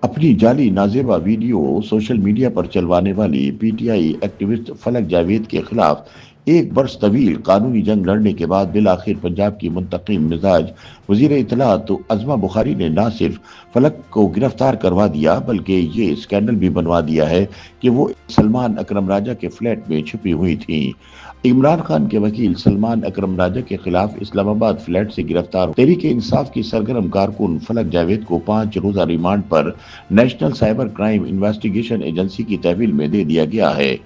अपनी जाली नाजेबा video social media पर चलवाने वाली पीटीआई एक्टिविस्ट फलक जावेद के खिलाफ एक बरस तवील कानूनी जंग लड़ने के बाद बिल आखिर पंजाब की मुंतकिम मिजाज वजीर इतलात अजमा बुखारी ने न सिर्फ फलक को गिरफ्तार करवा दिया बल्कि ये स्कैंडल भी बनवा दिया है कि वो सलमान अकरम राजा के फ्लैट में छुपी हुई थी। इमरान खान के वकील सलमान अकरम राजा के खिलाफ इस्लामाबाद फ्लैट से गिरफ्तार तहरीक इंसाफ की सरगर्म कारकुन फलक जावेद को 5 रोजा रिमांड पर national cyber crime investigation agency की तहवील में दे दिया गया है।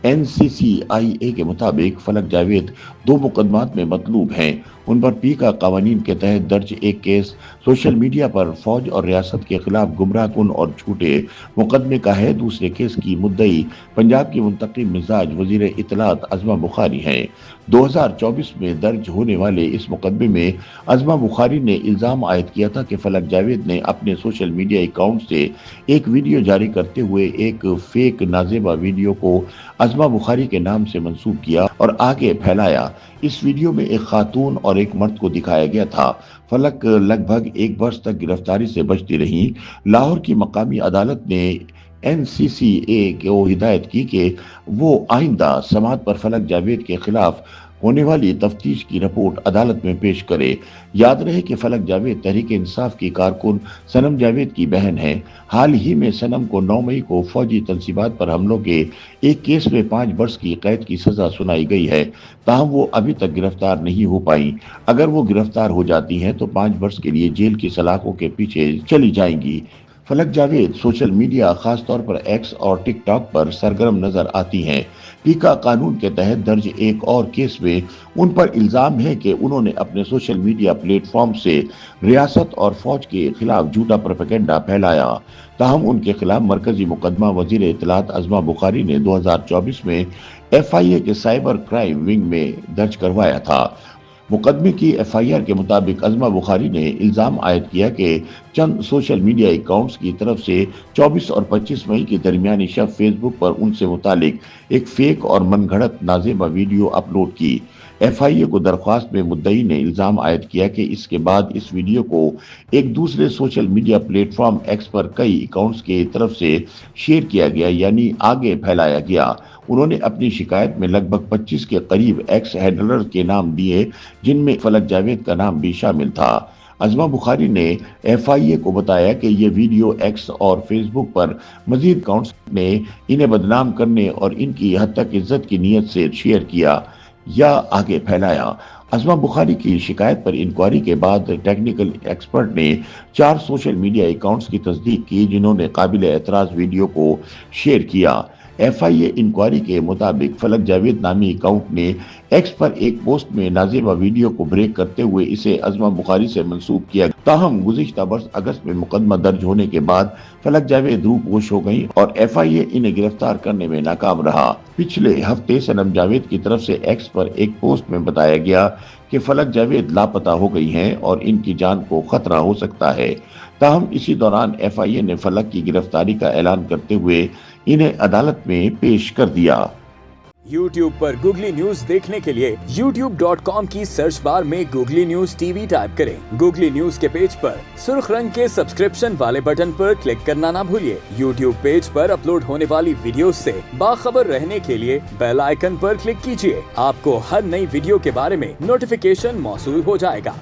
NCCIA के मुताबिक फलक जावेद 2 मुकदमात में मतलूब हैं। उन पर पीका कानून के तहत दर्ज एक केस सोशल मीडिया पर फौज और रियासत के खिलाफ गुमराहकुन और झूठे मुकदमे का है। दूसरे केस की मुद्दई पंजाब की मुंतकिम मिजाज वजीर इतलात अजमा बुखारी है। 2024 में दर्ज होने वाले इस मुकदमे में अजमा बुखारी ने इल्जाम आयद किया था कि फलक जावेद ने अपने सोशल मीडिया अकाउंट से एक वीडियो जारी करते हुए एक फेक नाजेबा वीडियो को अजमा बुखारी के नाम से मंसूब किया और आगे फैलाया। इस वीडियो में एक खातून और एक मर्द को दिखाया गया था। फलक लगभग एक वर्ष तक गिरफ्तारी से बचती रही। लाहौर की मकामी अदालत ने NCCA को हिदायत की कि वो आइंदा समात पर फलक जावेद के खिलाफ होने वाली तफ्तीश की रिपोर्ट अदालत में पेश करे। याद रहे कि फलक जावेद तहरीक इंसाफ की कारकुन सनम जावेद की बहन है। हाल ही में सनम को 9 मई को फौजी तंसीबात पर हमलों के एक केस में 5 वर्ष की कैद की सजा सुनाई गई है। ताहम वो अभी तक गिरफ्तार नहीं हो पाई। अगर वो गिरफ्तार हो जाती हैं तो 5 वर्ष के लिए जेल की सलाखों के पीछे चली जाएंगी। फलक जावेद सोशल मीडिया खास तौर पर एक्स और टिकटॉक पर सरगर्म नजर आती हैं। पीका कानून के तहत दर्ज एक और केस में उन पर इल्जाम है कि उन्होंने अपने सोशल मीडिया प्लेटफॉर्म से रियासत और फौज के खिलाफ झूठा प्रोपेगेंडा फैलाया। ताहम उनके खिलाफ मरकजी मुकदमा वजीर इत्तलात अजमा बुखारी ने 2024 में FIA के साइबर क्राइम विंग में दर्ज करवाया था। मुकदमे की FIR के मुताबिक अजमा बुखारी ने इल्जाम आयद किया कि चंद सोशल मीडिया अकाउंट्स की तरफ से 24 और 25 मई के दरमियानी शब फेसबुक पर उनसे मुतालिक एक फेक और मनगढ़ंत नाजेबा वीडियो अपलोड की। FIA को दरख्वास्त में मुद्दई ने इल्जाम आयद किया कि इसके बाद इस वीडियो को एक दूसरे सोशल मीडिया प्लेटफॉर्म X पर कई अकाउंट्स के तरफ से शेयर किया गया यानी आगे फैलाया गया। उन्होंने अपनी शिकायत में लगभग 25 के करीब एक्स हैंडलर के नाम दिए जिनमें फलक जावेद का नाम भी शामिल था। अजमा बुखारी ने FIA को बताया कि ये वीडियो X और फेसबुक पर मजीद अकाउंट्स ने इन्हें बदनाम करने और इनकी हद तक इज्जत की नीयत से शेयर किया या आगे फैलाया। अजमा बुखारी की शिकायत पर इंक्वायरी के बाद टेक्निकल एक्सपर्ट ने 4 सोशल मीडिया अकाउंट्स की तस्दीक की जिन्होंने काबिल एतराज वीडियो को शेयर किया। FIA इंक्वायरी के मुताबिक फलक जावेद नामी अकाउंट ने X पर एक पोस्ट में नाजेबा वीडियो को ब्रेक करते हुए इसे अजमा बुखारी से मंसूब किया। ताहम गुज़िश्ता वर्ष अगस्त में मुकदमा दर्ज होने के बाद फलक जावेद रूपोश हो गई और FIA इन्हें गिरफ्तार करने में नाकाम रहा। पिछले हफ्ते सनम जावेद की तरफ से X पर एक पोस्ट में बताया गया कि फलक जावेद लापता हो गई हैं और इनकी जान को खतरा हो सकता है। ताहम इसी दौरान FIA ने फलक की गिरफ्तारी का ऐलान करते हुए इन्हें अदालत में पेश कर दिया। YouTube पर गूगली न्यूज देखने के लिए youtube.com की सर्च बार में गूगली न्यूज TV टाइप करें। गूगली न्यूज के पेज पर सुर्ख रंग के सब्सक्रिप्शन वाले बटन पर क्लिक करना ना भूलिए। YouTube पेज पर अपलोड होने वाली वीडियोस से बाखबर रहने के लिए बेल आइकन पर क्लिक कीजिए। आपको हर नई वीडियो के बारे में नोटिफिकेशन मौसूल हो जाएगा।